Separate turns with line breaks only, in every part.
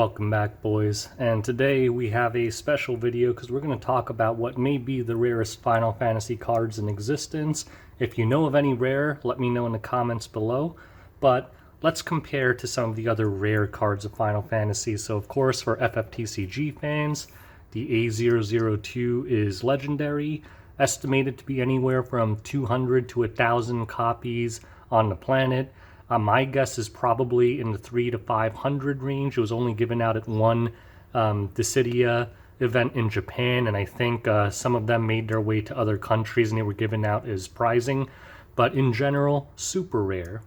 Welcome back, boys, and today we have a special video because we're going to talk about what may be the rarest Final Fantasy cards in existence. If you know of any rare, let me know in the comments below, but let's compare to some of the other rare cards of Final Fantasy. So of course, for FFTCG fans, the A002 is legendary, estimated to be anywhere from 200 to 1,000 copies on the planet. My guess is probably in the 300 to 500 range. It was only given out at one Dissidia event in Japan, and I think some of them made their way to other countries and they were given out as prizing. But in general, super rare.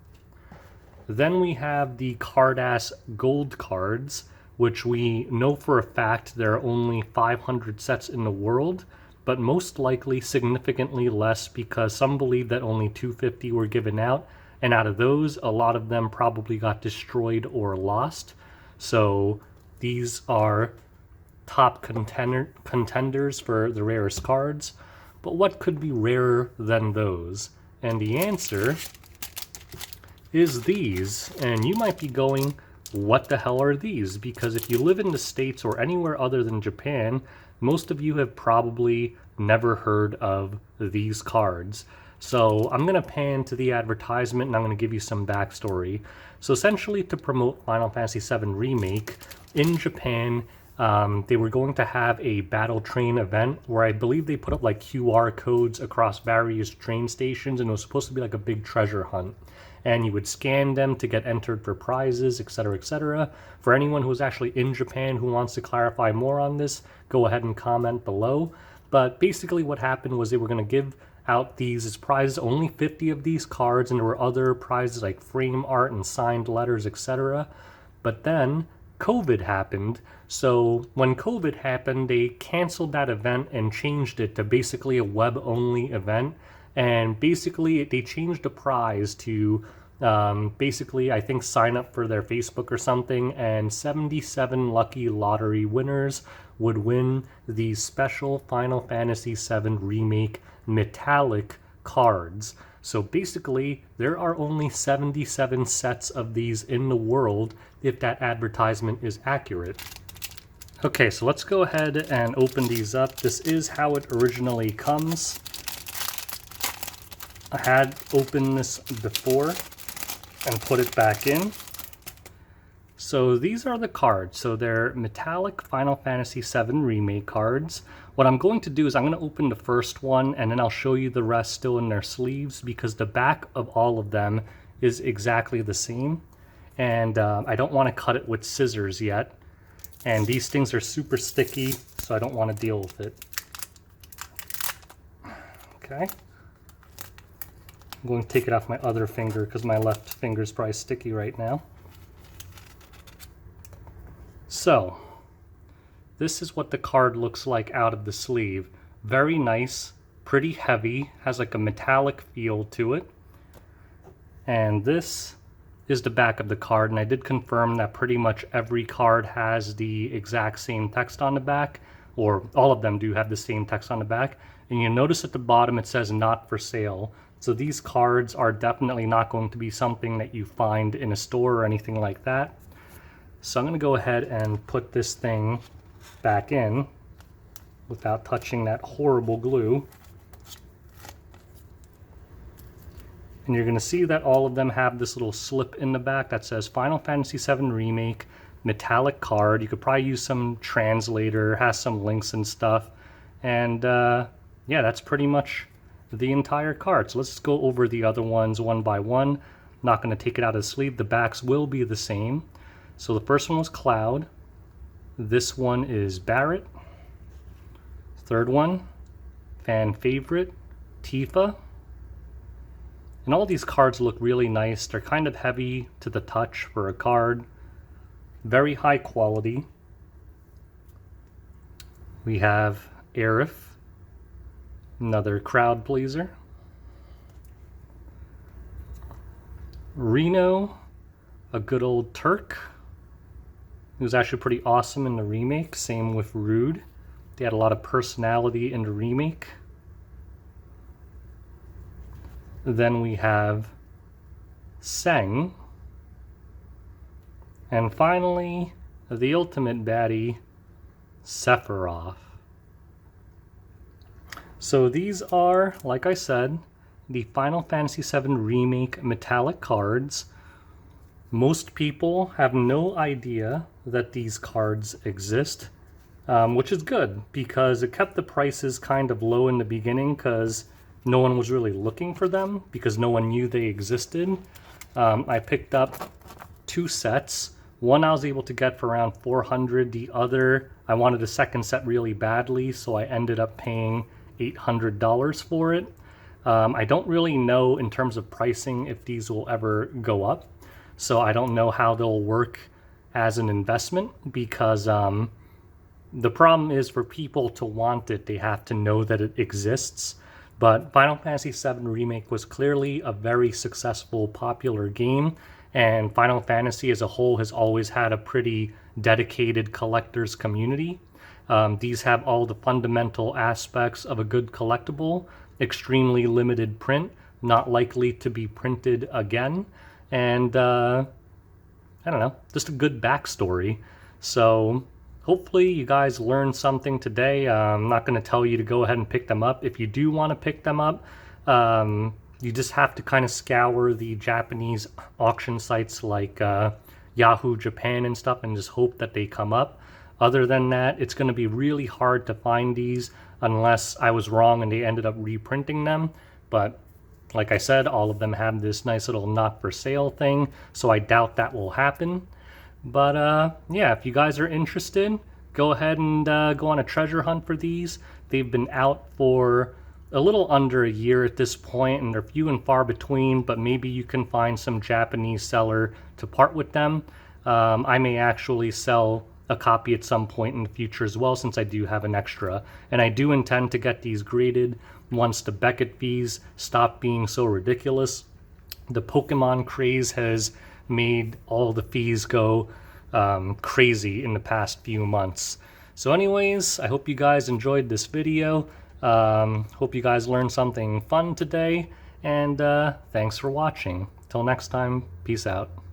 Then we have the Carddass Gold cards, which we know for a fact there are only 500 sets in the world, but most likely significantly less because some believe that only 250 were given out. And out of those, a lot of them probably got destroyed or lost. So these are top contenders for the rarest cards. But what could be rarer than those? And the answer is these. And you might be going, what the hell are these? Because if you live in the States or anywhere other than Japan, most of you have probably never heard of these cards. So I'm going to pan to the advertisement and I'm going to give you some backstory. So essentially, to promote Final Fantasy VII Remake in Japan, they were going to have a battle train event where I believe they put up like QR codes across various train stations, and it was supposed to be like a big treasure hunt. And you would scan them to get entered for prizes, etc., etc. For anyone who is actually in Japan who wants to clarify more on this, go ahead and comment below. But basically what happened was they were going to give out these as prizes, only 50 of these cards, and there were other prizes like frame art and signed letters, etc. But then COVID happened, so when COVID happened, they canceled that event and changed it to basically a web-only event. And basically they changed the prize to basically, I think, sign up for their Facebook or something, and 77 lucky lottery winners would win these special Final Fantasy VII Remake metallic cards. So basically, there are only 77 sets of these in the world if that advertisement is accurate. Okay, so let's go ahead and open these up. This is how it originally comes. I had opened this before and put it back in. So these are the cards. So they're metallic Final Fantasy VII Remake cards. What I'm going to do is I'm going to open the first one and then I'll show you the rest still in their sleeves, because the back of all of them is exactly the same. And I don't want to cut it with scissors yet. And these things are super sticky, so I don't want to deal with it. Okay. I'm going to take it off my other finger because my left finger is probably sticky right now. So, this is what the card looks like out of the sleeve. Very nice, pretty heavy, has like a metallic feel to it. And this is the back of the card, and I did confirm that pretty much every card has the exact same text on the back, or all of them do have the same text on the back. And you notice at the bottom it says not for sale. So these cards are definitely not going to be something that you find in a store or anything like that. So I'm going to go ahead and put this thing back in without touching that horrible glue. And you're going to see that all of them have this little slip in the back that says Final Fantasy VII Remake metallic card. You could probably use some translator, has some links and stuff. And yeah, that's pretty much the entire card. So let's just go over the other ones one by one. I'm not going to take it out of the sleeve. The backs will be the same. So the first one was Cloud. This one is Barret. Third one, fan favorite, Tifa. And all these cards look really nice. They're kind of heavy to the touch for a card. Very high quality. We have Aerith, another crowd pleaser. Reno, a good old Turk. He was actually pretty awesome in the remake. Same with Rude. They had a lot of personality in the remake. Then we have Seng. And finally, the ultimate baddie, Sephiroth. So these are, like I said, the Final Fantasy VII Remake metallic cards. Most people have no idea that these cards exist, which is good because it kept the prices kind of low in the beginning because no one was really looking for them because no one knew they existed. I picked up 2 sets. One I was able to get for around $400. The other, I wanted a second set really badly, so I ended up paying $800 for it. I don't really know in terms of pricing if these will ever go up, so I don't know how they'll work as an investment because the problem is for people to want it, they have to know that it exists. But Final Fantasy VII Remake was clearly a very successful, popular game, and Final Fantasy as a whole has always had a pretty dedicated collectors community. These have all the fundamental aspects of a good collectible, extremely limited print, not likely to be printed again, and I don't know, just a good backstory. So hopefully you guys learned something today. I'm not going to tell you to go ahead and pick them up. If you do want to pick them up, you just have to kind of scour the Japanese auction sites like Yahoo Japan and stuff and just hope that they come up. Other than that, it's going to be really hard to find these unless I was wrong and they ended up reprinting them. But like I said, all of them have this nice little not for sale thing, so I doubt that will happen. But yeah, if you guys are interested, go ahead and go on a treasure hunt for these. They've been out for a little under a year at this point, and they're few and far between, but maybe you can find some Japanese seller to part with them. I may actually sell a copy at some point in the future as well, since I do have an extra. And I do intend to get these graded once the Beckett fees stop being so ridiculous. The Pokemon craze has made all the fees go crazy in the past few months. So anyways, I hope you guys enjoyed this video. Hope you guys learned something fun today, and thanks for watching. Till next time, peace out.